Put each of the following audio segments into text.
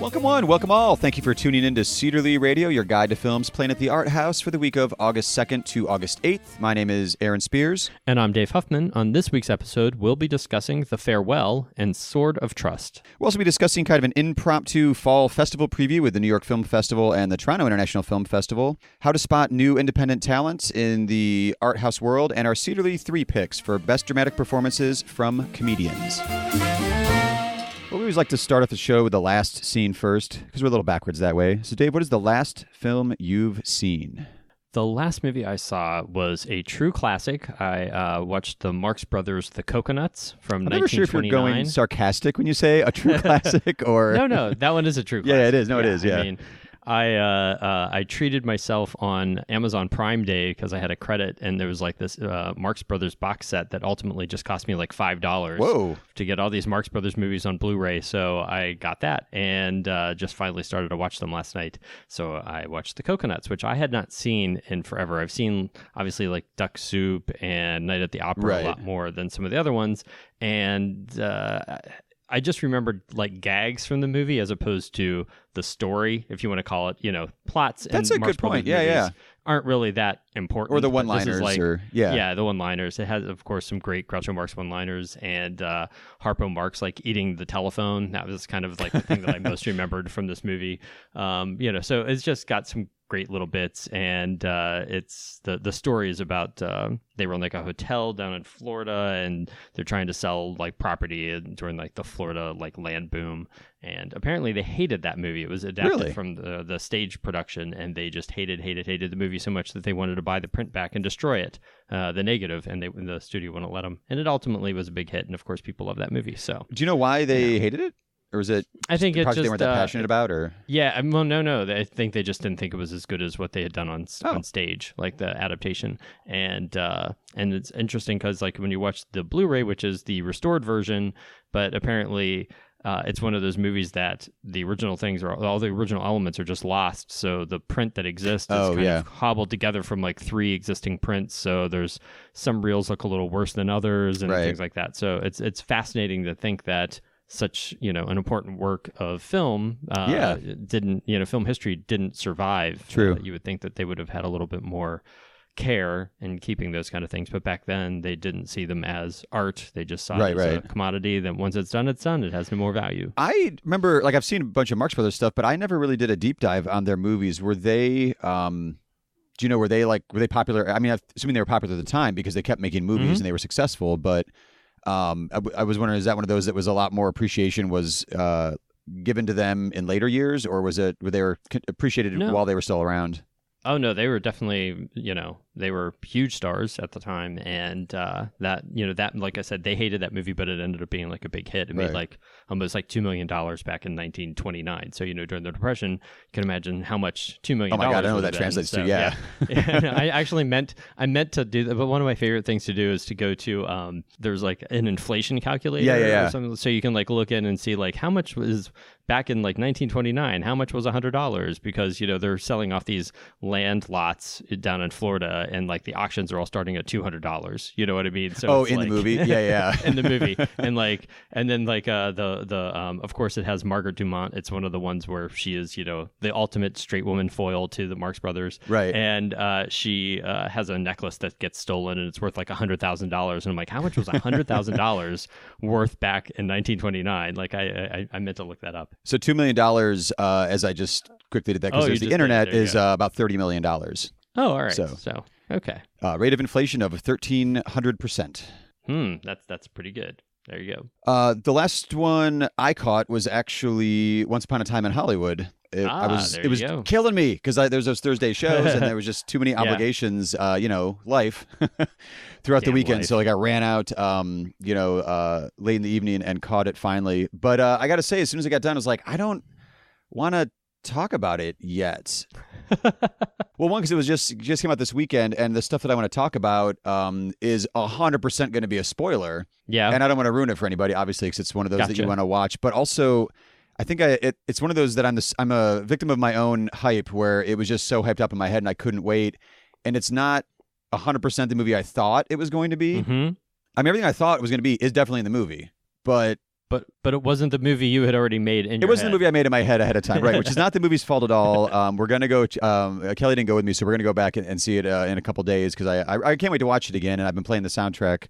Welcome one, welcome all. Thank you for tuning in to Cedarly Radio, your guide to films playing at the Art House for the week of August 2nd to August 8th. My name is Aaron Spears. And I'm Dave Huffman. On this week's episode, we'll be discussing The Farewell and Sword of Trust. We'll also be discussing kind of an impromptu fall festival preview with the New York Film Festival and the Toronto International Film Festival, how to spot new independent talents in the art house world, and our Cedarly 3 picks for best dramatic performances from comedians. Well, we always like to start off the show with the last scene first, because we're a little backwards that way. So, Dave, what is the last film you've seen? The last movie I saw was a true classic. I watched the Marx Brothers' The Coconuts from 1929. I'm never sure if you're going sarcastic when you say a true classic or... No, that one is a true classic. Yeah, it is. No, it is, yeah. I mean, I treated myself on Amazon Prime Day because I had a credit, and there was like this Marx Brothers box set that ultimately just cost me like $5. Whoa. To get all these Marx Brothers movies on Blu-ray. So I got that and just finally started to watch them last night. So I watched The Coconuts, which I had not seen in forever. I've seen obviously like Duck Soup and Night at the Opera a lot more than some of the other ones. And I just remembered like gags from the movie as opposed to the story, if you want to call it, plots. That's a good point. Yeah. Aren't really that important. Or the one-liners. Yeah, the one-liners. It has, of course, some great Groucho Marx one-liners and Harpo Marx like eating the telephone. That was kind of like the thing that I most remembered from this movie. So it's just got some great little bits, and it's the story is about they run like a hotel down in Florida, and they're trying to sell like property during like the Florida like land boom, and apparently they hated that movie. It was adapted from the stage production, and they just hated the movie so much that they wanted to buy the print back and destroy it, the negative, and the studio wouldn't let them. And it ultimately was a big hit, and of course people love that movie. So do you know why they hated it? Or was it I think they weren't that passionate about? Or yeah, well, no. I think they just didn't think it was as good as what they had done on stage, like the adaptation. And it's interesting because like when you watch the Blu-ray, which is the restored version, but apparently it's one of those movies that the original things are all the original elements are just lost. So the print that exists is kind of hobbled together from like 3 existing prints. So there's some reels look a little worse than others and things like that. So it's fascinating to think that such an important work of film didn't film history didn't survive. True. You would think that they would have had a little bit more care in keeping those kind of things, but back then they didn't see them as art. They just saw it as a commodity that once it's done, it has no more value. I remember I've seen a bunch of Marx Brothers stuff, but I never really did a deep dive on their movies. Were they do you know were they popular? I mean, I'm assuming they were popular at the time because they kept making movies and they were successful, but I was wondering, is that one of those that was a lot more appreciation was given to them in later years, or were they appreciated while they were still around? Oh no, they were definitely, they were huge stars at the time, and that like I said, they hated that movie, but it ended up being like a big hit. It made like almost like $2 million back in 1929. So during the Depression, you can imagine how much $2 million. Oh my God, I know what that translates to. Yeah. I actually meant to do that, but one of my favorite things to do is to go to there's like an inflation calculator. Or something, so you can like look in and see like how much was back in like 1929, how much was $100? Because they're selling off these land lots down in Florida, and like the auctions are all starting at $200. You know what I mean? So in the movie, yeah, in the movie, and then the of course it has Margaret Dumont. It's one of the ones where she is the ultimate straight woman foil to the Marx Brothers, right? And she has a necklace that gets stolen, and it's worth like $100,000. And I'm like, how much was $100,000 worth back in 1929? Like I meant to look that up. So $2 million, as I just quickly did that because there's the internet, is about $30 million. Oh, all right. So okay. Rate of inflation of 1,300%. That's pretty good. There you go. The last one I caught was actually Once Upon a Time in Hollywood. It was killing me because there's those Thursday shows and there was just too many obligations, life throughout the weekend. Life. So I ran out, late in the evening and caught it finally. But I got to say, as soon as I got done, I was like, I don't want to talk about it yet. Well, one, because it was just came out this weekend, and the stuff that I want to talk about is 100% going to be a spoiler. Yeah. And I don't want to ruin it for anybody, obviously, because it's one of those that you want to watch. But also, I think it's one of those that I'm a victim of my own hype, where it was just so hyped up in my head and I couldn't wait. And it's not 100% the movie I thought it was going to be. Mm-hmm. I mean, everything I thought it was going to be is definitely in the movie, but it wasn't the movie you had already made in your head. It wasn't the movie I made in my head ahead of time, right? Which is not the movie's fault at all. We're going to go, Kelly didn't go with me, so we're going to go back and see it in a couple days, because I can't wait to watch it again, and I've been playing the soundtrack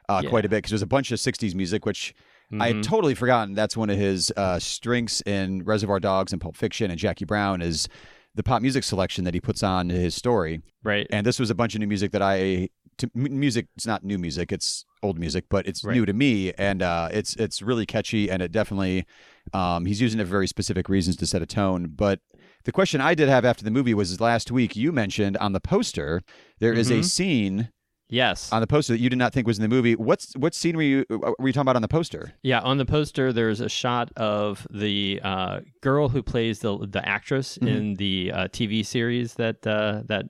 quite a bit, because there's a bunch of 60s music, which I had totally forgotten. That's one of his strengths in Reservoir Dogs and Pulp Fiction and Jackie Brown, is the pop music selection that he puts on his story. Right. And this was a bunch of new music that music, it's not new music, it's old music, but it's new to me, and it's really catchy, and it definitely he's using it for very specific reasons to set a tone. But the question I did have after the movie was, last week you mentioned on the poster there is a scene on the poster that you did not think was in the movie. What scene were you talking about on the poster? Yeah, on the poster there's a shot of the girl who plays the actress in the TV series that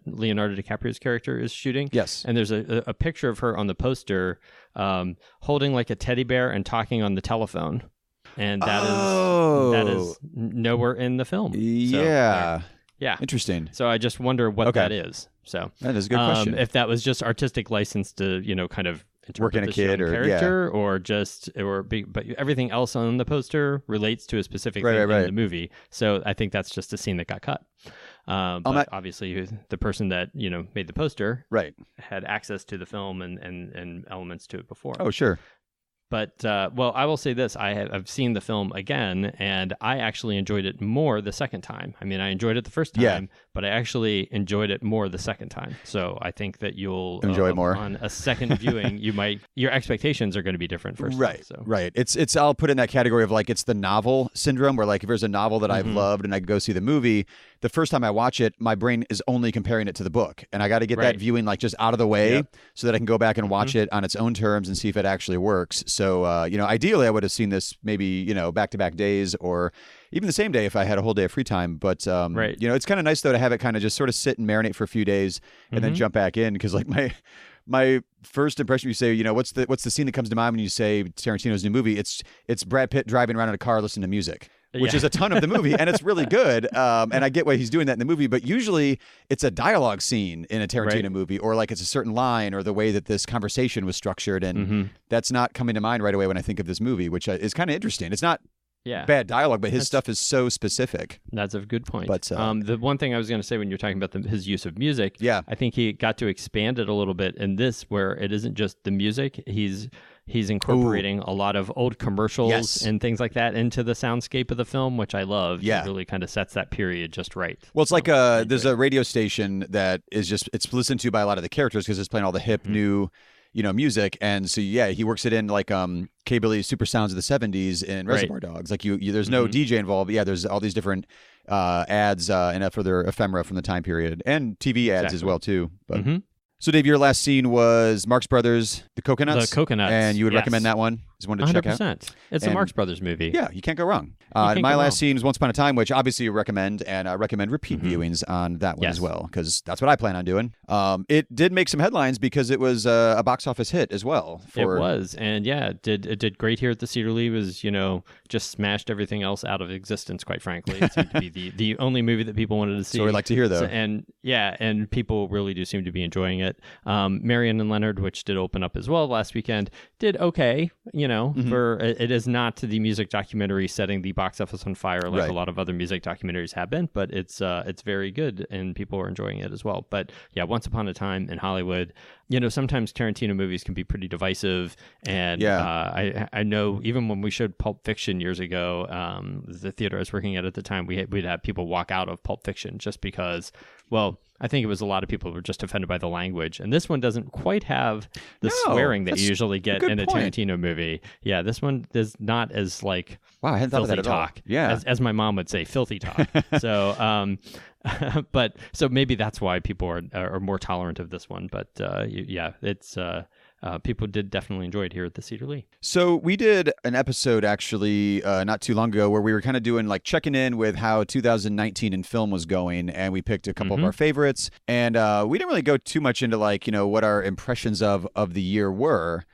Leonardo DiCaprio's character is shooting. Yes. And there's a picture of her on the poster holding like a teddy bear and talking on the telephone. And that is nowhere in the film. Yeah. So, yeah. Interesting. So I just wonder what that is. So that is a good question. If that was just artistic license to, kind of working a kid or character, but everything else on the poster relates to a specific thing in the movie. So I think that's just a scene that got cut. But obviously the person that, made the poster had access to the film and elements to it before. Oh, sure. But, I will say this. I've seen the film again, and I actually enjoyed it more the second time. I mean, I enjoyed it the first time, but I actually enjoyed it more the second time. So I think that you'll enjoy it more. On a second viewing, your expectations are going to be different first time. So. Right. It's I'll put in that category of like, it's the novel syndrome, where like if there's a novel that I've loved and I go see the movie, the first time I watch it, my brain is only comparing it to the book. And I got to get that viewing like just out of the way so that I can go back and watch it on its own terms and see if it actually works. So, ideally I would have seen this maybe, back-to-back days, or even the same day if I had a whole day of free time. But, it's kind of nice though to have it kind of just sort of sit and marinate for a few days and then jump back in. Because like my first impression, you say, what's the scene that comes to mind when you say Tarantino's new movie? It's Brad Pitt driving around in a car listening to music, which is a ton of the movie, and it's really good. And I get why he's doing that in the movie, but usually it's a dialogue scene in a Tarantino movie, or like it's a certain line or the way that this conversation was structured, and that's not coming to mind right away when I think of this movie, which is kind of interesting. It's not bad dialogue, but his stuff is so specific. That's a good point. But the one thing I was going to say when you're talking about his use of music, I think he got to expand it a little bit in this, where it isn't just the music. He's incorporating a lot of old commercials and things like that into the soundscape of the film, which I love. It really kind of sets that period just right. Well, it's like there's a radio station that is it's listened to by a lot of the characters because it's playing all the hip new music, and so he works it in like K-Billy's Super Sounds of the 70s in Reservoir Dogs. Like there's no DJ involved, but there's all these different ads and further ephemera from the time period, and TV ads as well too. But so Dave, your last scene was Marx Brothers, The Coconuts. The Coconuts, and you would recommend that one? Is one to 100%. Check out. It's a Marx Brothers movie. Yeah, you can't go wrong. My last scene was Once Upon a Time, which obviously you recommend, and I recommend repeat viewings on that one as well, because that's what I plan on doing. It did make some headlines because it was a box office hit as well. It was, and it did great here at the Cedar Lee. It was, just smashed everything else out of existence, quite frankly. It seemed to be the only movie that people wanted to see. So we'd like to hear, though. And people really do seem to be enjoying it. Marion and Leonard, which did open up as well last weekend, did okay, for it is not the music documentary setting the box office on fire like a lot of other music documentaries have been, but it's very good and people are enjoying it as well. But Once Upon a Time in Hollywood, sometimes Tarantino movies can be pretty divisive, and I know even when we showed Pulp Fiction years ago, the theater I was working at the time, we'd have people walk out of Pulp Fiction just because, I think it was a lot of were just offended by the language. And this one doesn't quite have the swearing that you usually get in a Tarantino movie. Yeah, this one is not as like I hadn't thought of that at talk. All. Yeah. As my mom would say, filthy talk. So so maybe that's why people are more tolerant of this one. But it's people did definitely enjoy it here at the Cedar Lee. So we did an episode actually not too long ago where we were kind of doing like checking in with how 2019 in film was going, and we picked a couple of our favorites, and we didn't really go too much into like what our impressions of the year were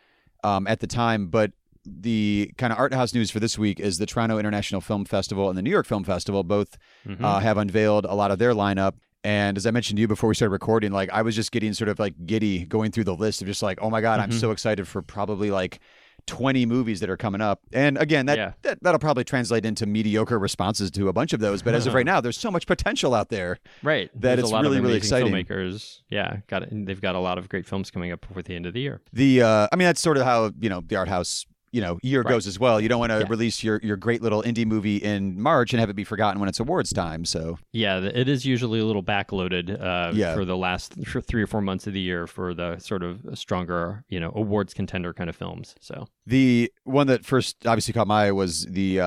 at the time, but the kind of art house news for this week is the Toronto International Film Festival and the New York Film Festival both have unveiled a lot of their lineup. And as I mentioned to you before we started recording, like I was just getting sort of like giddy going through the list of just like, oh my God, I'm so excited for probably like 20 movies that are coming up. And again, that'll probably translate into mediocre responses to a bunch of those. But as of right now, there's so much potential out there. Right. That it's really, really exciting. Filmmakers, they've got a lot of great films coming up before the end of the year. I mean, that's sort of how, the art house year goes as well. You don't want to release your great little indie movie in March and have it be forgotten when it's awards time. So it is usually a little backloaded for the last 3 or 4 months of the year for the sort of stronger, awards contender kind of films. So the one that first obviously caught my eye was the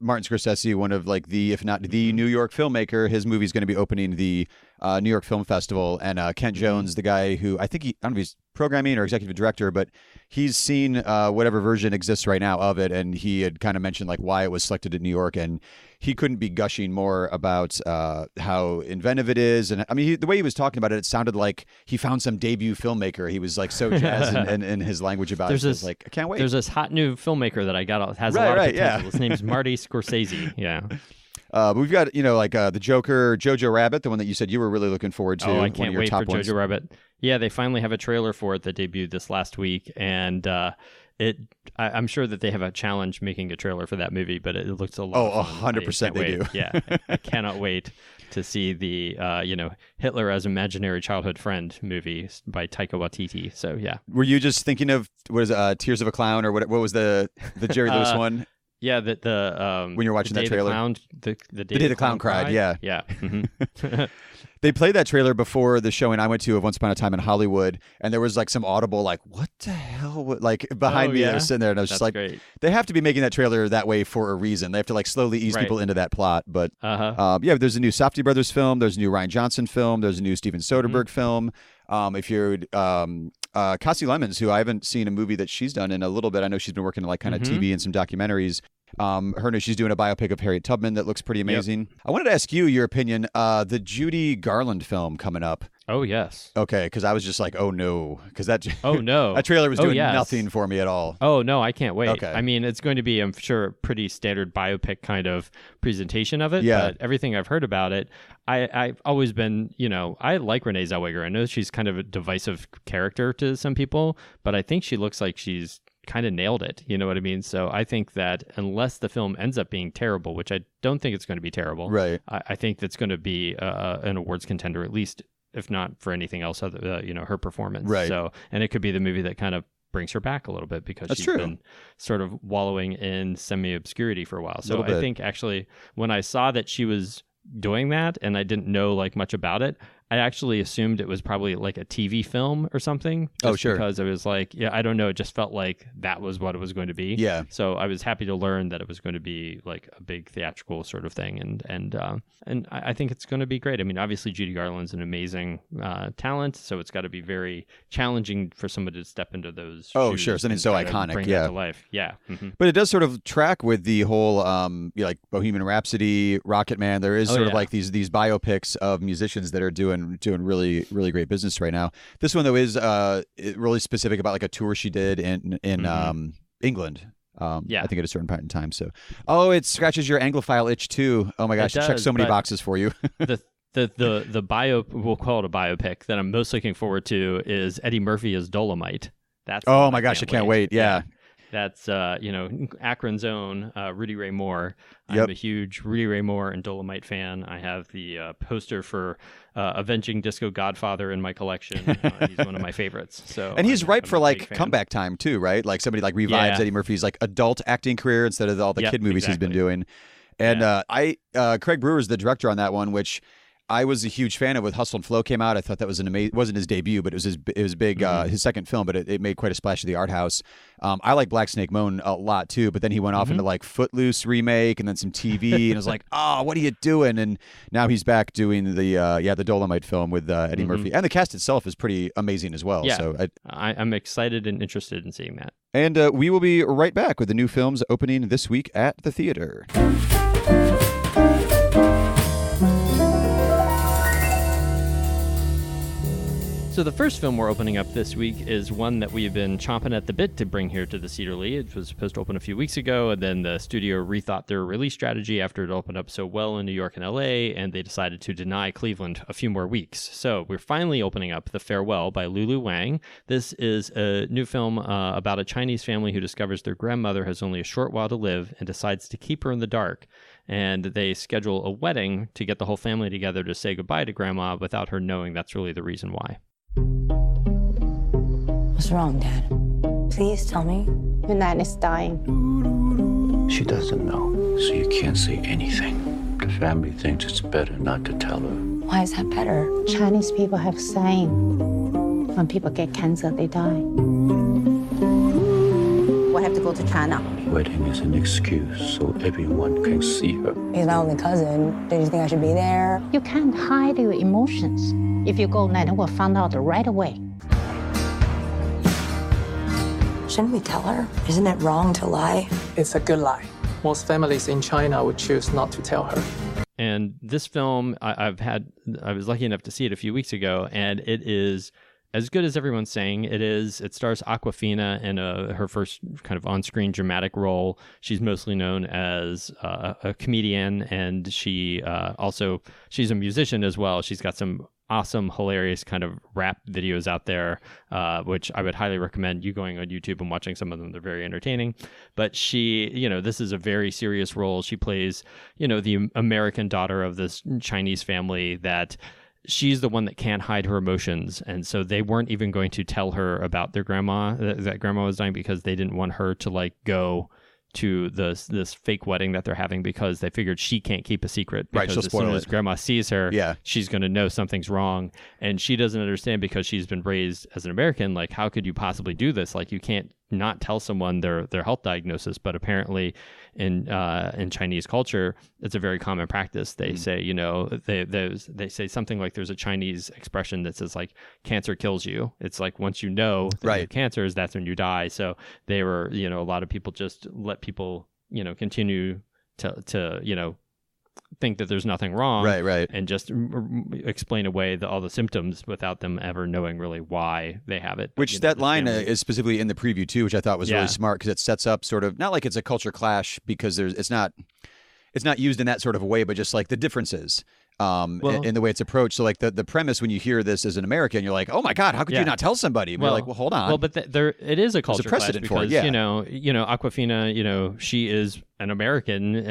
Martin Scorsese, one of like if not the New York filmmaker. His movie's going to be opening the New York Film Festival, and Kent Jones, the guy who I don't know if he's programming or executive director, but he's seen whatever version exists right now of it, and he had kind of mentioned like why it was selected in New York, and he couldn't be gushing more about how inventive it is. And I mean, the way he was talking about it, it sounded like he found some debut filmmaker. He was like so jazzed in his language about it. Like, I can't wait. There's this hot new filmmaker that I got has a lot of potential. His name's Marty Scorsese. Yeah. But we've got, the Joker, Jojo Rabbit, the one that you said you were really looking forward to. Oh, I can't wait for Jojo Rabbit. Yeah, they finally have a trailer for it that debuted this last week, and I'm sure that they have a challenge making a trailer for that movie, but it looks a lot of fun. 100% they do. Yeah, I cannot wait to see the, Hitler as Imaginary Childhood Friend movie by Taika Waititi. So, yeah. Were you just thinking of, Tears of a Clown, or what was the Jerry Lewis one? Yeah, the when you're watching that trailer, the day the clown cried. Yeah. Mm-hmm. They played that trailer before the showing I went to of Once Upon a Time in Hollywood, and there was like some audible like, what the hell, like behind me. They were sitting there, and I was just like, great. They have to be making that trailer that way for a reason. They have to like slowly ease people into that plot. But there's a new Safdie Brothers film, there's a new Rian Johnson film, there's a new Steven Soderbergh film. If you're Kasi Lemmons, who I haven't seen a movie that she's done in a little bit. I know she's been working in like kind of TV and some documentaries. She's doing a biopic of Harriet Tubman that looks pretty amazing. I wanted to ask you your opinion. The Judy Garland film coming up. Oh, yes. Okay, because I was just like, oh, no. Because that trailer was doing nothing for me at all. Oh, no, I can't wait. Okay. I mean, it's going to be, I'm sure, a pretty standard biopic kind of presentation of it. Yeah. But everything I've heard about it, I've always been, I like Renee Zellweger. I know she's kind of a divisive character to some people, but I think she looks like she's kind of nailed it. You know what I mean? So I think that unless the film ends up being terrible, which I don't think it's going to be terrible, right? I think that's going to be an awards contender, at least, if not for anything else, other her performance. Right. So, and it could be the movie that kind of brings her back a little bit because she's been sort of wallowing in semi-obscurity for a while. So I think actually when I saw that she was doing that and I didn't know like much about it, I actually assumed it was probably like a TV film or something. Because it was like, I don't know. It just felt like that was what it was going to be. Yeah. So I was happy to learn that it was going to be like a big theatrical sort of thing. And I think it's going to be great. I mean, obviously Judy Garland's an amazing talent. So it's got to be very challenging for somebody to step into those shoes. Sure. Something so iconic. Bring that to life. Yeah. Mm-hmm. But it does sort of track with the whole, like Bohemian Rhapsody, Rocket Man. There is sort of like these biopics of musicians that are doing really, really great business right now. This one though is really specific about like a tour she did in England. I think at a certain point in time. So, it scratches your Anglophile itch too. Oh my gosh, it checks so many boxes for you. the bio, we'll call it a biopic that I'm most looking forward to is Eddie Murphy as Dolomite. That's my gosh, I can't wait. Yeah. That's, Akron's own Rudy Ray Moore. I'm a huge Rudy Ray Moore and Dolomite fan. I have the poster for Avenging Disco Godfather in my collection. He's one of my favorites. So, and he's ripe for like comeback time too, right? Like somebody like revives Eddie Murphy's like adult acting career instead of all the kid movies he's been doing. And Craig Brewer's the director on that one, which I was a huge fan of. With Hustle and Flow came out, I thought that was an amazing. It wasn't his debut, but it was big. His second film, but it made quite a splash to the art house. I like Black Snake Moan a lot too, but then he went off into like Footloose remake and then some TV, and I was like, what are you doing? And now he's back doing the Dolomite film with Eddie Murphy, and the cast itself is pretty amazing as well. Yeah. So I'm excited and interested in seeing that. And we will be right back with the new films opening this week at the theater. So the first film we're opening up this week is one that we've been chomping at the bit to bring here to the Cedar Lee. It was supposed to open a few weeks ago, and then the studio rethought their release strategy after it opened up so well in New York and LA, and they decided to deny Cleveland a few more weeks. So we're finally opening up The Farewell by Lulu Wang. This is a new film about a Chinese family who discovers their grandmother has only a short while to live and decides to keep her in the dark. And they schedule a wedding to get the whole family together to say goodbye to Grandma without her knowing that's really the reason why. What's wrong, Dad? Please tell me. Your Nan is dying. She doesn't know, so you can't say anything. The family thinks it's better not to tell her. Why is that better? Chinese people have saying, when people get cancer, they die. We have to go to China. Wedding is an excuse so everyone can see her. He's my only cousin. Do you think I should be there? You can't hide your emotions. If you go, Nan will find out right away. Shouldn't we tell her? Isn't it wrong to lie? It's a good lie. Most families in China would choose not to tell her. And this film, I was lucky enough to see it a few weeks ago, and it is as good as everyone's saying it is. It stars Awkwafina in her first kind of on-screen dramatic role. She's mostly known as a comedienne, and she's a musician as well. She's got some awesome, hilarious kind of rap videos out there, which I would highly recommend you going on YouTube and watching some of them. They're very entertaining. But she, this is a very serious role. She plays, the American daughter of this Chinese family that she's the one that can't hide her emotions. And so they weren't even going to tell her about their grandma, that grandma was dying, because they didn't want her to go to this fake wedding that they're having, because they figured she can't keep a secret, because as soon as grandma sees her, she's going to know something's wrong. And she doesn't understand, because she's been raised as an American, how could you possibly do this? You can't not tell someone their health diagnosis. But apparently in Chinese culture, it's a very common practice. They say, they say something like, there's a Chinese expression that says cancer kills you. It's once you know that you have cancer, that's when you die. So they were, a lot of people just let people, continue to think that there's nothing wrong, right, and just explain away all the symptoms without them ever knowing really why they have it. Which that line is specifically in the preview too, which I thought was really smart, because it sets up sort of, not like it's a culture clash, because it's not used in that sort of a way, but just the differences in the way it's approached. So the premise, when you hear this as an American, you're like, oh my God, how could you not tell somebody? Well, well, hold on. Well, but there it is a culture clash because, for it. Awkwafina, she is an American,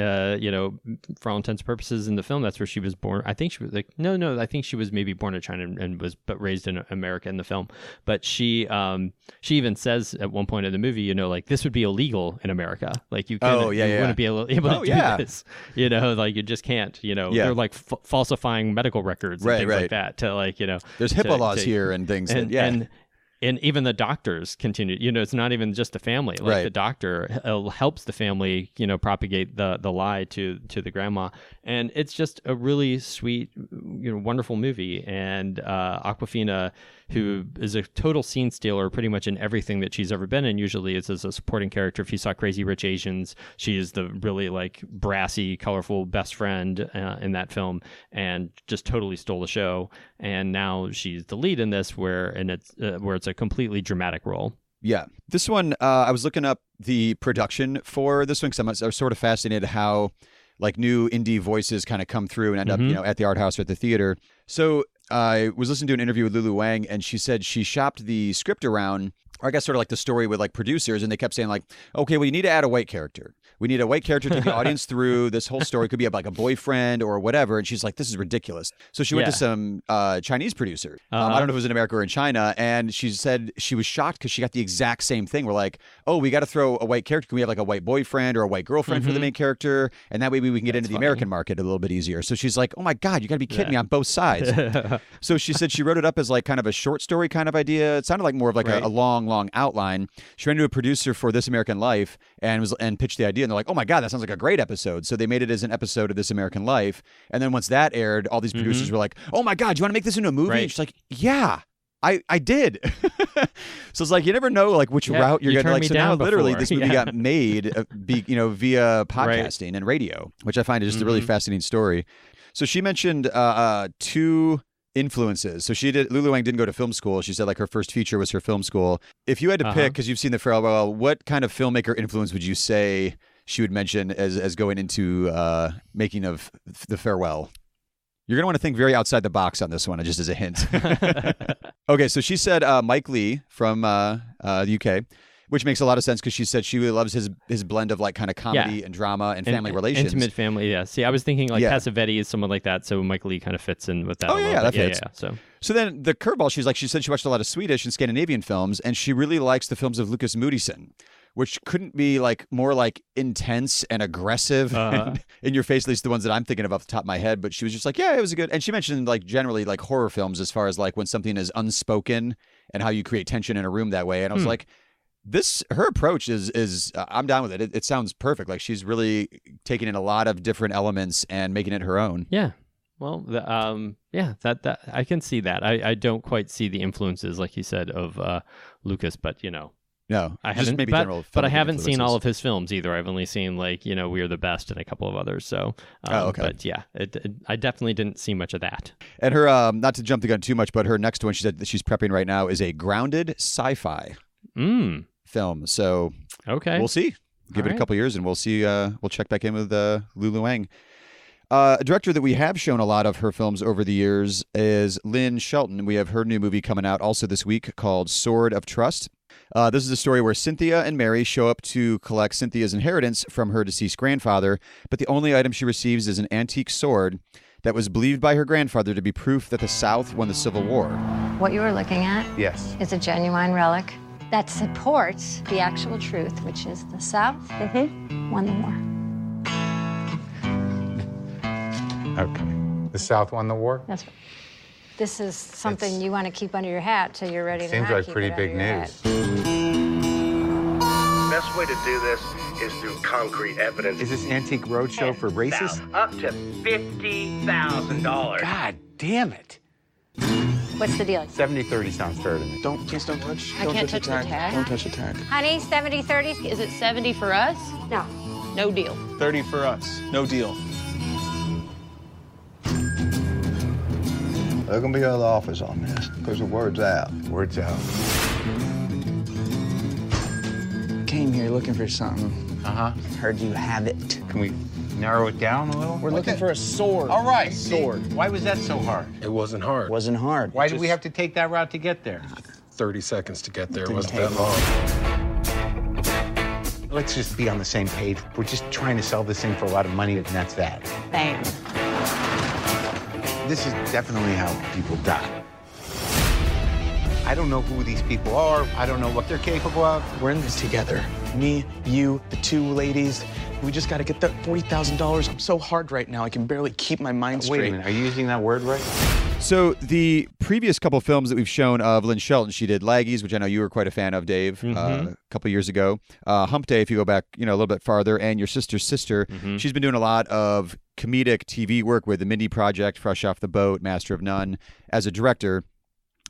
for all intents and purposes in the film. That's where she was born. I think she was I think she was maybe born in China and was raised in America in the film. But she even says at one point in the movie, this would be illegal in America. You wouldn't be able to do this. You just can't. They're falsifying medical records and things like that. There's HIPAA laws here and things. And even the doctors continue, it's not even just the family. The doctor helps the family, propagate the lie to the grandma. And it's just a really sweet, wonderful movie. And Awkwafina, who is a total scene stealer pretty much in everything that she's ever been in. Usually it's as a supporting character. If you saw Crazy Rich Asians, she is the really brassy, colorful best friend in that film, and just totally stole the show. And now she's the lead in this, where it's a completely dramatic role. Yeah. This one, I was looking up the production for this one, because I was sort of fascinated how new indie voices kind of come through and end up, at the art house or at the theater. So I was listening to an interview with Lulu Wang, and she said she shopped the script around, or I guess sort of the story with producers, and they kept saying okay, well, you need to add a white character. We need a white character to take the audience through this whole story. It could be a boyfriend or whatever. And she's like, this is ridiculous. So she went to some Chinese producer. I don't know if it was in America or in China. And she said she was shocked because she got the exact same thing. We're like, oh, we got to throw a white character. Can we have a white boyfriend or a white girlfriend for the main character? And that way we can get into the American market a little bit easier. So she's like, oh my God, you got to be kidding me on both sides. So she said she wrote it up as kind of a short story kind of idea. It sounded like more of a long outline. She ran to a producer for This American Life and pitched the idea. And they're like, oh my God, that sounds like a great episode. So they made it as an episode of This American Life. And then once that aired, all these producers were like, oh my God, do you want to make this into a movie? And she's like, yeah. I did. So it's you never know which route you're going to so now literally this movie got made via podcasting and radio, which I find is just a really fascinating story. So she mentioned two influences. So Lulu Wang didn't go to film school. She said like her first feature was her film school. If you had to pick, because you've seen The Farewell, what kind of filmmaker influence would you say she would mention as going into making of The Farewell? You're going to want to think very outside the box on this one, just as a hint. Okay, so she said Mike Leigh from the UK, which makes a lot of sense because she said she really loves his blend of like kind of comedy and drama and family relations. Intimate family, yeah. See, I was thinking like Cassavetes is someone like that, so Mike Leigh kind of fits in with that. Oh, yeah, that fits. Yeah. So then the curveball, she said she watched a lot of Swedish and Scandinavian films, and she really likes the films of Lukas Moodysson, which couldn't be like more like intense and aggressive and in your face, at least the ones that I'm thinking of off the top of my head. But she was just like, yeah, it was a good. And she mentioned like generally like horror films as far as like when something is unspoken and how you create tension in a room that way. And I was like, her approach is I'm down with it. It sounds perfect. Like she's really taking in a lot of different elements and making it her own. Yeah. Well, that I can see that. I don't quite see the influences, like you said, of Lucas, but no, I haven't. Maybe but I haven't seen all of his films either. I've only seen like We Are the Best and a couple of others. So, okay. But yeah, I definitely didn't see much of that. And her, not to jump the gun too much, but her next one she said that she's prepping right now is a grounded sci-fi film. So, okay, we'll see. Give it a couple years, and we'll see. We'll check back in with Lulu Wang. A director that we have shown a lot of her films over the years is Lynn Shelton. We have her new movie coming out also this week called Sword of Trust. This is a story where Cynthia and Mary show up to collect Cynthia's inheritance from her deceased grandfather, but the only item she receives is an antique sword that was believed by her grandfather to be proof that the South won the Civil War. What you were looking at is a genuine relic that supports the actual truth, which is the South won the war. Okay. The South won the war? That's right. This is something you want to keep under your hat till you're ready to Seems like pretty big news. Best way to do this is through concrete evidence. Is this antique roadshow for racists? Up to $50,000. God damn it. What's the deal? 70-30 sounds fair to me. Just don't touch. I can't touch the tag. Don't touch the tag. Honey, 70-30, is it 70 for us? No. No deal. 30 for us. No deal. There can be other offers on this, because the word's out. Word's out. Came here looking for something. Heard you have it. Can we narrow it down a little? We're looking for a sword. All right. A sword. Why was that so hard? It wasn't hard. Wasn't hard. Why did we have to take that route to get there? 30 seconds to get there. It wasn't take that long. Let's just be on the same page. We're just trying to sell this thing for a lot of money, and that's that. Bam. This is definitely how people die. I don't know who these people are. I don't know what they're capable of. We're in this together. Me, you, the two ladies. We just got to get that $40,000. I'm so hard right now. I can barely keep my mind straight. Wait a minute. Are you using that word right? So the previous couple films that we've shown of Lynn Shelton, she did Laggies, which I know you were quite a fan of, Dave, a couple years ago. Hump Day, if you go back, a little bit farther, and Your Sister's Sister. She's been doing a lot of comedic TV work with The Mindy Project, Fresh Off the Boat, Master of None, as a director.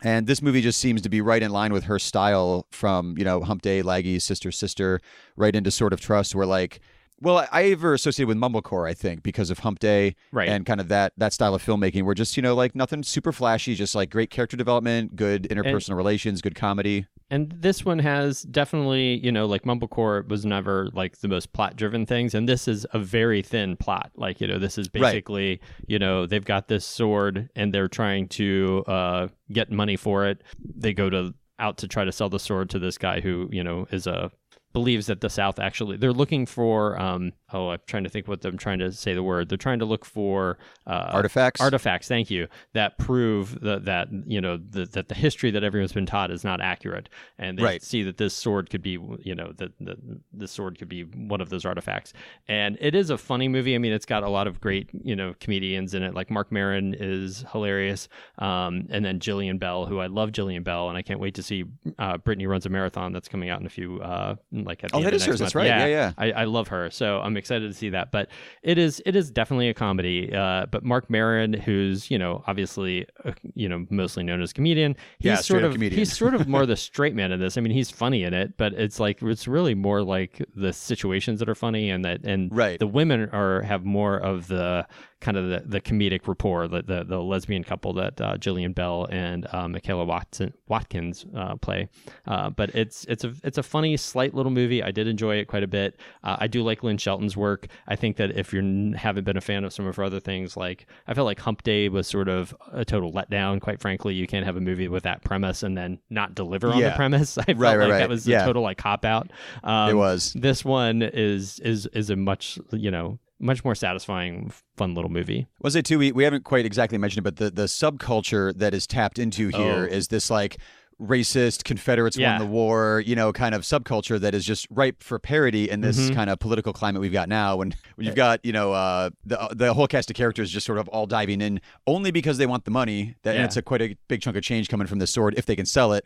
And this movie just seems to be right in line with her style from, Hump Day, Laggies, Sister, Sister, right into Sword of Trust, where like, well, I ever associated with mumblecore, I think, because of Hump Day and kind of that style of filmmaking where just, like nothing super flashy, just like great character development, good interpersonal relations, good comedy. And this one has definitely, like mumblecore was never like the most plot-driven things. And this is a very thin plot. Like, this is basically, they've got this sword and they're trying to get money for it. They go out to try to sell the sword to this guy who, believes that the South actually, they're looking for, I'm trying to think what I'm trying to say the word. They're trying to look for artifacts. Artifacts, thank you, that prove that the history that everyone's been taught is not accurate, and they see that this sword could be, this sword could be one of those artifacts. And it is a funny movie. I mean, it's got a lot of great comedians in it. Like Mark Maron is hilarious, and then Jillian Bell, who I love Jillian Bell, and I can't wait to see Brittany Runs a Marathon that's coming out in a few like at the end of next month. That's right. Yeah. I love her, so I'm excited to see that. But it is definitely a comedy. But Mark Maron, who's obviously mostly known as a comedian, he's sort of more the straight man in this. I mean, he's funny in it, but it's really more like the situations that are funny, and the women have more of the kind of the comedic rapport, the lesbian couple that Jillian Bell and Michaela Watkins play. But it's a funny, slight little movie. I did enjoy it quite a bit. I do like Lynn Shelton's work. I think that if you haven't been a fan of some of her other things, like I felt like Hump Day was sort of a total letdown. Quite frankly, you can't have a movie with that premise and then not deliver on the premise. I felt like that was a total like cop out. It was. This one is a much more satisfying, fun little movie. Was it too? We haven't quite exactly mentioned it, but the subculture that is tapped into here is this like racist Confederates won the war, kind of subculture that is just ripe for parody in this kind of political climate we've got now. When you've got the whole cast of characters just sort of all diving in only because they want the money. And it's quite a big chunk of change coming from this sword if they can sell it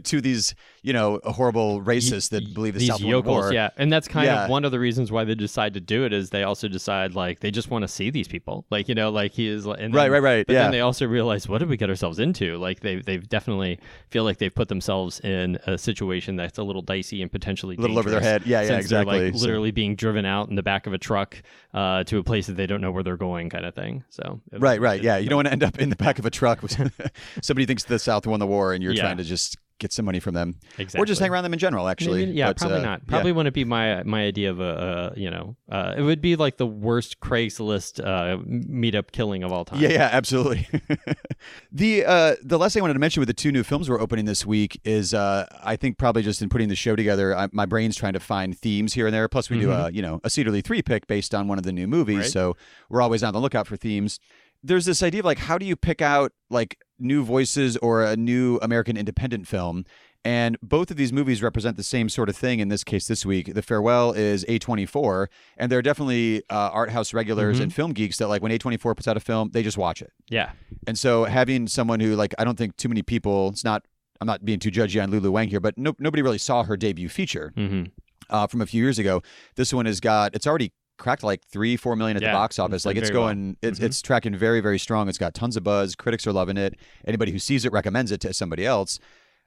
to these horrible racists that believe the South won the war. Yeah, and that's kind of one of the reasons why they decide to do it is they also decide like they just want to see these people like like he is and then, right. But then they also realize what did we get ourselves into? Like they've definitely feel like they've put themselves in a situation that's a little dicey and potentially a little over their head. Yeah, exactly. They're like literally being driven out in the back of a truck to a place that they don't know where they're going, kind of thing. So right. Yeah, you don't want to end up in the back of a truck with somebody thinks the South won the war and you're trying to just get some money from them, or just hang around them in general. Actually, maybe, probably not. Probably wouldn't be my idea of it would be like the worst Craigslist meetup killing of all time. Yeah, absolutely. The last thing I wanted to mention with the two new films we're opening this week is I think probably just in putting the show together, my brain's trying to find themes here and there. Plus, we do a Cedar Lee 3 pick based on one of the new movies, so we're always on the lookout for themes. There's this idea of like, how do you pick out like new voices or a new American independent film? And both of these movies represent the same sort of thing in this case this week. The Farewell is A24, and there are definitely art house regulars and film geeks that like when A24 puts out a film, they just watch it. Yeah. And so having someone who like, I don't think too many people, I'm not being too judgy on Lulu Wang here, but nobody really saw her debut feature from a few years ago. This one it's already cracked like 3-4 million at the box office. Like it's going, it's tracking very, very strong. It's got tons of buzz. Critics are loving it. Anybody who sees it recommends it to somebody else.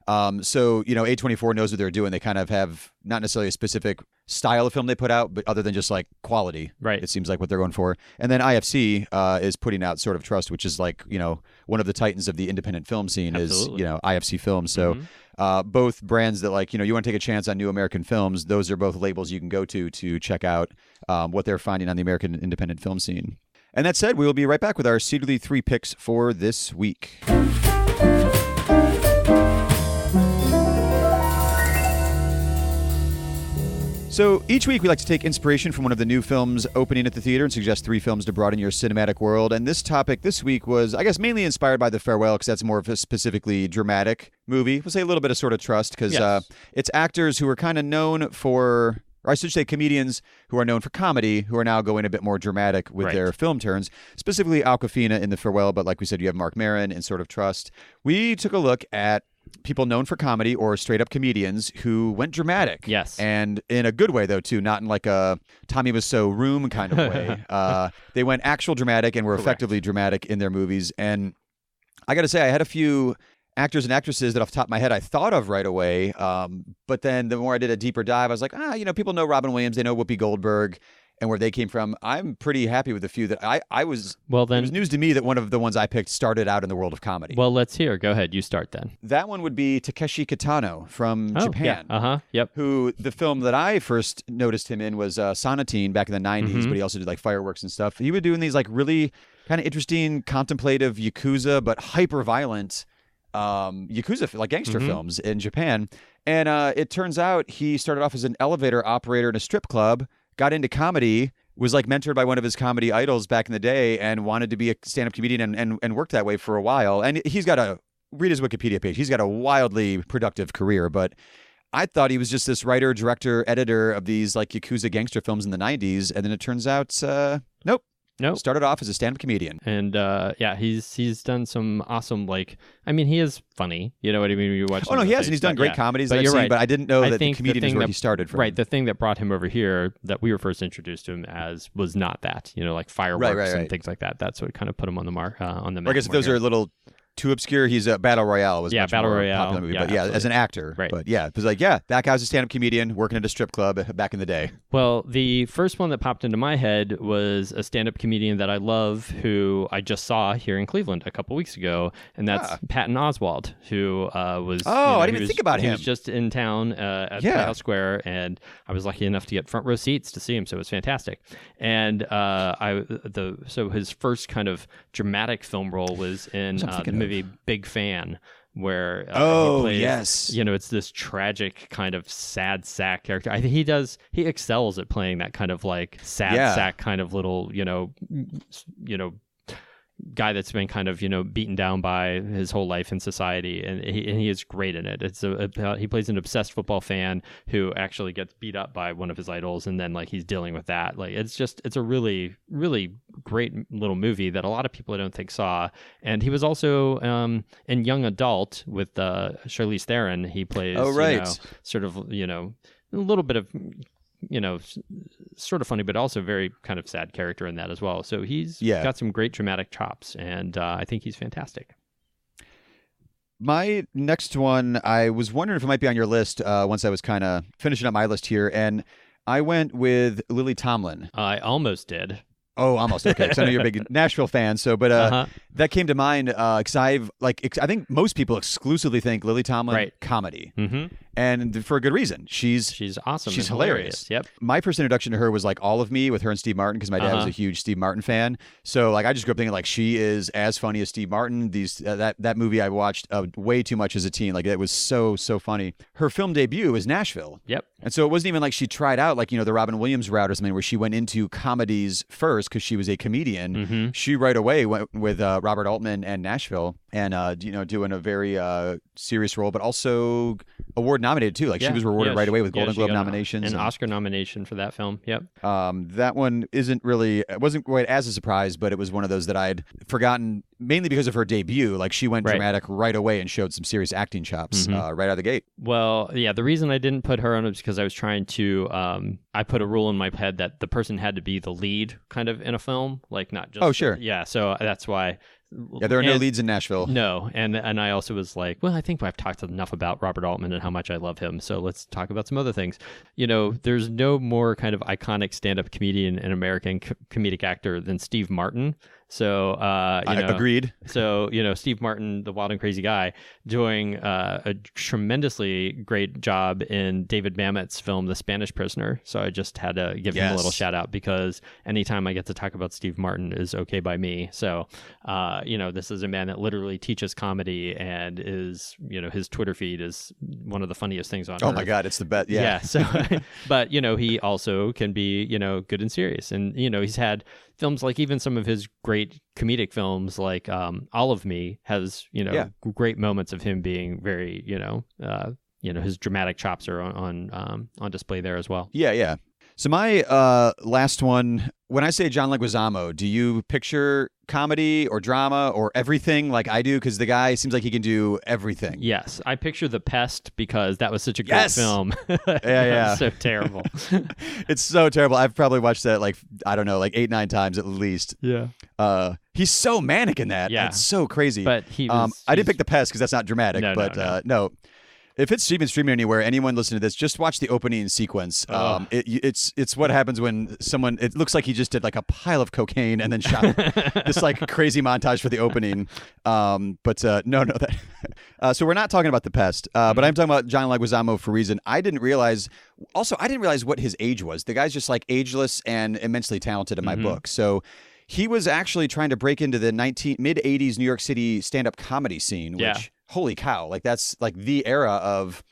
So, A24 knows what they're doing. They kind of have not necessarily a specific style of film they put out, but other than just like quality, right? It seems like what they're going for. And then IFC is putting out Sort of Trust, which is like, one of the titans of the independent film scene. Absolutely. Is, IFC Films. So both brands that like, you want to take a chance on new American films, those are both labels you can go to check out what they're finding on the American independent film scene. And that said, we will be right back with our Cedar Lee 3 picks for this week. So each week we like to take inspiration from one of the new films opening at the theater and suggest 3 films to broaden your cinematic world. And this topic this week was, I guess, mainly inspired by The Farewell because that's more of a specifically dramatic movie. We'll say a little bit of Sort of Trust because it's actors who are kind of known for, or I should say comedians who are known for comedy who are now going a bit more dramatic with their film turns, specifically Awkwafina in The Farewell. But like we said, you have Mark Maron in Sort of Trust. We took a look at people known for comedy or straight up comedians who went dramatic. Yes. And in a good way, though, too, not in like a Tommy Wiseau Room kind of way. They went actual dramatic and were effectively dramatic in their movies. And I got to say, I had a few actors and actresses that off the top of my head I thought of right away. But then the more I did a deeper dive, I was like, people know Robin Williams, they know Whoopi Goldberg and where they came from. I'm pretty happy with the few that I was. Well, then it was news to me that one of the ones I picked started out in the world of comedy. Well, let's hear. Go ahead. You start then. That one would be Takeshi Kitano from Japan. Yeah. Yep. Who the film that I first noticed him in was Sonatine back in the 90s, but he also did like Fireworks and stuff. He would do these like really kind of interesting, contemplative Yakuza, but hyper violent Yakuza, like gangster films in Japan. And it turns out he started off as an elevator operator in a strip club, got into comedy, was like mentored by one of his comedy idols back in the day and wanted to be a stand-up comedian and worked that way for a while. And he's got read his Wikipedia page. He's got a wildly productive career, but I thought he was just this writer, director, editor of these like Yakuza gangster films in the 90s. And then it turns out, nope. Started off as a stand-up comedian. And he's done some awesome, he is funny. You know what I mean? When you watch. Oh, no, he has. And he's done great comedies. But you're right. But I didn't know that the comedian is where he started from. Right. The thing that brought him over here that we were first introduced to him as was not that, like Fireworks and things like that. That's what kind of put him on the mark, on the map. I guess if those are a little too obscure. He's a Battle Royale was much Battle more Royale. popular movie, Yeah, but absolutely. as an actor, Right. But it was like, that guy was a stand-up comedian working at a strip club back in the day. Well, the first one that popped into my head was a stand-up comedian that I love, who I just saw here in Cleveland a couple weeks ago, and that's Patton Oswalt, who was. I didn't even think about him. He was just in town at Playhouse Square, and I was lucky enough to get front row seats to see him, so it was fantastic. And so his first kind of dramatic film role was in the movie Big Fan, where he plays, it's this tragic kind of sad sack character. I think he excels at playing that kind of like sad sack kind of little guy that's been kind of beaten down by his whole life in society, and he is great in it. It's he plays an obsessed football fan who actually gets beat up by one of his idols, and then like he's dealing with that. Like it's a really, really great little movie that a lot of people I don't think saw. And he was also in Young Adult with Charlize Theron. He plays sort of a little bit of sort of funny, but also very kind of sad character in that as well. So he's got some great dramatic chops, and I think he's fantastic. My next one, I was wondering if it might be on your list once I was kind of finishing up my list here, and I went with Lily Tomlin. I almost did. Oh, almost. Okay. Because I know you're a big Nashville fan. So, but that came to mind because I think most people exclusively think Lily Tomlin comedy. Mm-hmm. And for a good reason. She's awesome. She's hilarious. Yep. My first introduction to her was like All of Me with her and Steve Martin, because my dad was a huge Steve Martin fan. So like I just grew up thinking like she is as funny as Steve Martin. That movie I watched way too much as a teen. Like it was so funny. Her film debut was Nashville. Yep. And so it wasn't even like she tried out like the Robin Williams route or something where she went into comedies first because she was a comedian. Mm-hmm. She right away went with Robert Altman and Nashville, and doing a very serious role, but also award nominated too. Like she was rewarded right away with Golden Globe nominations, an Oscar nomination for that film. Yep. That one wasn't quite as a surprise, but it was one of those that I'd forgotten mainly because of her debut. Like she went dramatic right away and showed some serious acting chops right out of the gate. Well, yeah, the reason I didn't put her on it was because I was trying to I put a rule in my head that the person had to be the lead kind of in a film, like not just so that's why. Yeah, there are no leads in Nashville. No, and I also was like, well, I think I've talked enough about Robert Altman and how much I love him, so let's talk about some other things. There's no more kind of iconic stand-up comedian and American comedic actor than Steve Martin. So, agreed. So, Steve Martin, the wild and crazy guy, doing a tremendously great job in David Mamet's film, The Spanish Prisoner. So I just had to give him a little shout out because anytime I get to talk about Steve Martin is okay by me. So, this is a man that literally teaches comedy and is, his Twitter feed is one of the funniest things on earth. Oh my God, it's the best. Yeah. So, but, he also can be, good and serious. And, he's had films like even some of his great comedic films like All of Me has, great moments of him being very, his dramatic chops are on display there as well. Yeah. So my last one, when I say John Leguizamo, do you picture comedy or drama or everything like I do? Because the guy seems like he can do everything. Yes. I picture The Pest because that was such a great film. Yeah. So terrible. It's so terrible. I've probably watched that like 8-9 times at least. Yeah. He's so manic in that. Yeah. It's so crazy. But I didn't pick The Pest because that's not dramatic. No. If it's streaming anywhere, anyone listening to this, just watch the opening sequence. It's what happens when someone. It looks like he just did like a pile of cocaine and then shot this like crazy montage for the opening. So we're not talking about The Pest, but I'm talking about John Leguizamo for a reason. I didn't realize what his age was. The guy's just like ageless and immensely talented in my book. So. He was actually trying to break into the mid-'80s New York City stand-up comedy scene, which, holy cow, like that's like the era of,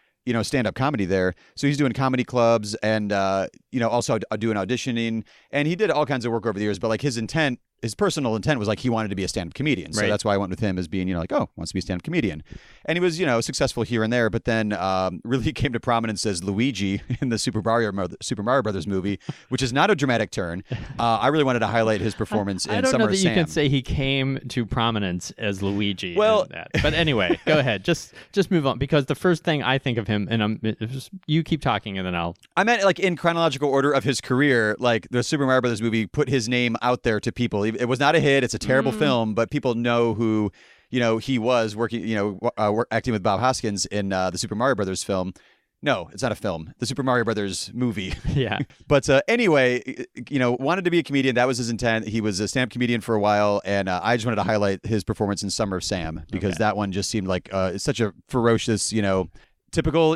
stand-up comedy there. So he's doing comedy clubs and, also doing auditioning. And he did all kinds of work over the years, but like his personal intent was like he wanted to be a stand-up comedian. So that's why I went with him as being, wants to be a stand-up comedian. And he was, successful here and there, but then really came to prominence as Luigi in the Super Mario Brothers movie, which is not a dramatic turn. I really wanted to highlight his performance in Summer of Sam. I don't know that you can say he came to prominence as Luigi in that. But anyway, go ahead. Just move on, because the first thing I think of him, and you keep talking and then I meant like in chronological order of his career, like the Super Mario Brothers movie put his name out there to people. It was not a hit. It's a terrible film, but people know who he was working, acting with Bob Hoskins in the Super Mario Brothers film. No, it's not a film. The Super Mario Brothers movie. Yeah. But anyway, wanted to be a comedian. That was his intent. He was a stand-up comedian for a while, and I just wanted to highlight his performance in Summer of Sam because that one just seemed like such a ferocious, typical,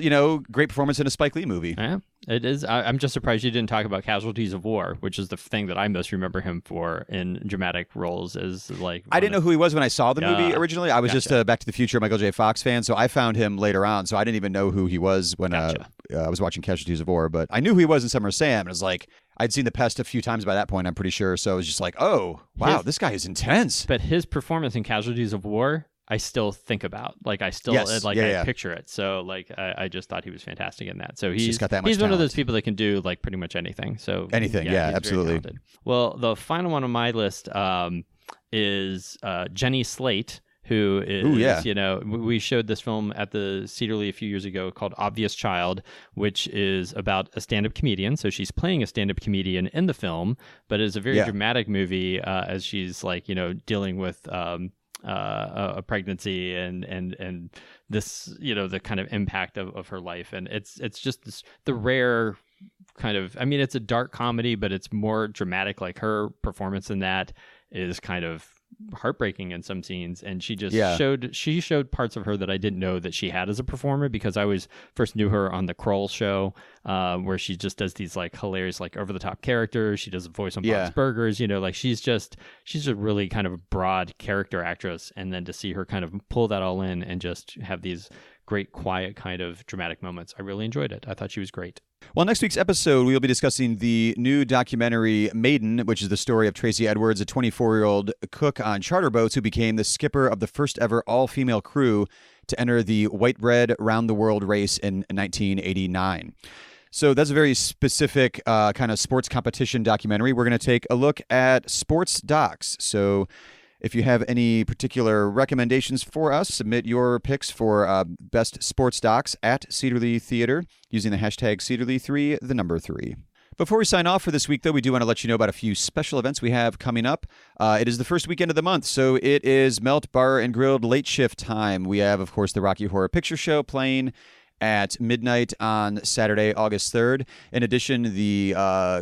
great performance in a Spike Lee movie. Yeah, it is. I'm just surprised you didn't talk about Casualties of War, which is the thing that I most remember him for in dramatic roles. I didn't know who he was when I saw the movie originally. I was just a Back to the Future Michael J. Fox fan, so I found him later on. So I didn't even know who he was when I was watching Casualties of War. But I knew who he was in Summer of Sam. And it was like, I'd seen The Pest a few times by that point, I'm pretty sure. So I was just like, oh, wow, this guy is intense. But his performance in Casualties of War, I still think about. I picture it. So I just thought he was fantastic in that. So he's got that much he's talent. one of those people that can do pretty much anything. So anything, absolutely. Well, the final one on my list is Jenny Slate, who is, we showed this film at the Cedar Lee a few years ago called Obvious Child, which is about a stand-up comedian. So she's playing a stand-up comedian in the film, but it's a very dramatic movie as she's dealing with a pregnancy and this, the kind of impact of her life. And it's just the rare kind of, it's a dark comedy, but it's more dramatic. Her performance in that is kind of heartbreaking in some scenes, and she just showed parts of her that I didn't know that she had as a performer, because I first knew her on the Kroll show, where she just does these hilarious over the top characters. She does a voice on Bob's Burgers, she's a really kind of broad character actress, and then to see her kind of pull that all in and just have these great quiet kind of dramatic moments, I really enjoyed it. I thought she was great. Well, next week's episode, we will be discussing the new documentary Maiden, which is the story of Tracy Edwards, a 24-year-old cook on charter boats who became the skipper of the first ever all-female crew to enter the white bread round-the-world race in 1989. So that's a very specific kind of sports competition documentary. We're going to take a look at sports docs. So if you have any particular recommendations for us, submit your picks for best sports docs at Cedar Lee Theater using the hashtag CedarLee3, the number 3. Before we sign off for this week, though, we do want to let you know about a few special events we have coming up. It is the first weekend of the month, so it is Melt Bar and Grilled late shift time. We have, of course, the Rocky Horror Picture Show playing at midnight on Saturday, August 3rd. In addition, the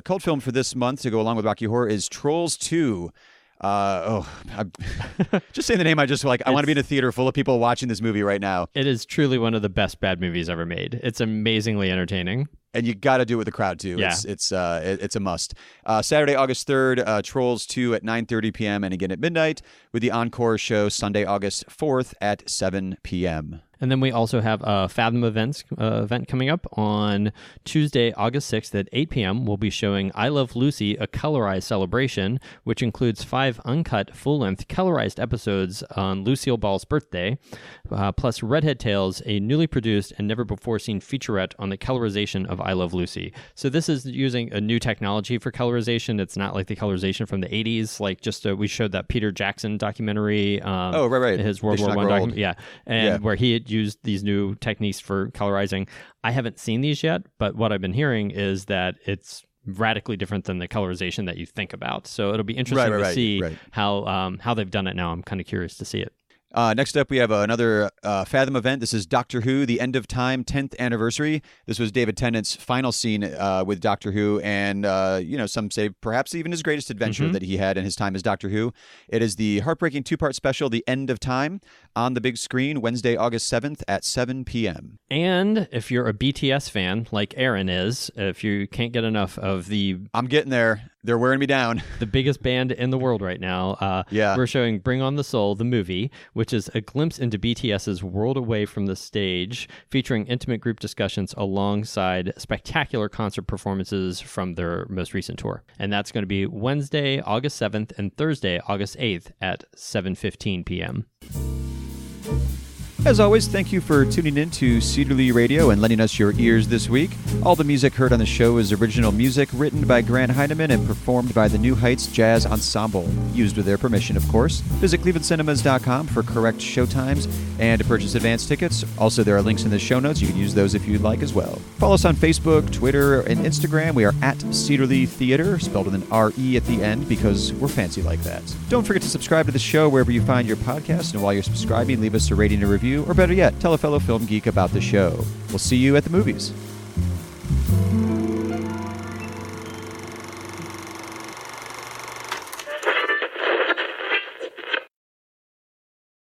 cult film for this month to go along with Rocky Horror is Trolls 2. I'm just saying the name. I want to be in a theater full of people watching this movie right now. It is truly one of the best bad movies ever made. It's amazingly entertaining. And you got to do it with the crowd too. Yeah. It's a must. Saturday, August 3rd, Trolls 2 at 9:30 p.m. and again at midnight, with the encore show Sunday, August 4th at 7 p.m. And then we also have a Fathom event coming up on Tuesday, August 6th at 8 p.m. We'll be showing I Love Lucy, a colorized celebration, which includes 5 uncut, full-length colorized episodes on Lucille Ball's birthday, plus Redhead Tales, a newly produced and never-before-seen featurette on the colorization of I Love Lucy. So this is using a new technology for colorization. It's not like the colorization from the 80s, we showed that Peter Jackson documentary. Right. His World War I documentary. Yeah. And where he had used these new techniques for colorizing. I haven't seen these yet, but what I've been hearing is that it's radically different than the colorization that you think about. So it'll be interesting to see how they've done it now. I'm kind of curious to see it. Next up, we have another Fathom event. This is Doctor Who, The End of Time, 10th Anniversary. This was David Tennant's final scene with Doctor Who, and some say perhaps even his greatest adventure that he had in his time as Doctor Who. It is the heartbreaking 2-part special, The End of Time, on the big screen Wednesday, August 7th at 7 p.m. And if you're a BTS fan, like Aaron is, if you can't get enough of I'm getting there. They're wearing me down. The biggest band in the world right now. We're showing Bring On the Soul, the movie, which is a glimpse into BTS's world away from the stage, featuring intimate group discussions alongside spectacular concert performances from their most recent tour. And that's going to be Wednesday, August 7th, and Thursday, August 8th at 7:15 p.m. As always, thank you for tuning in to Cedarly Radio and lending us your ears this week. All the music heard on the show is original music written by Grant Heineman and performed by the New Heights Jazz Ensemble, used with their permission, of course. Visit clevelandcinemas.com for correct showtimes and to purchase advance tickets. Also, there are links in the show notes. You can use those if you'd like as well. Follow us on Facebook, Twitter, and Instagram. We are at Cedarly Theater, spelled with an R-E at the end because we're fancy like that. Don't forget to subscribe to the show wherever you find your podcast, and while you're subscribing, leave us a rating and review, or better yet, tell a fellow film geek about the show. We'll see you at the movies.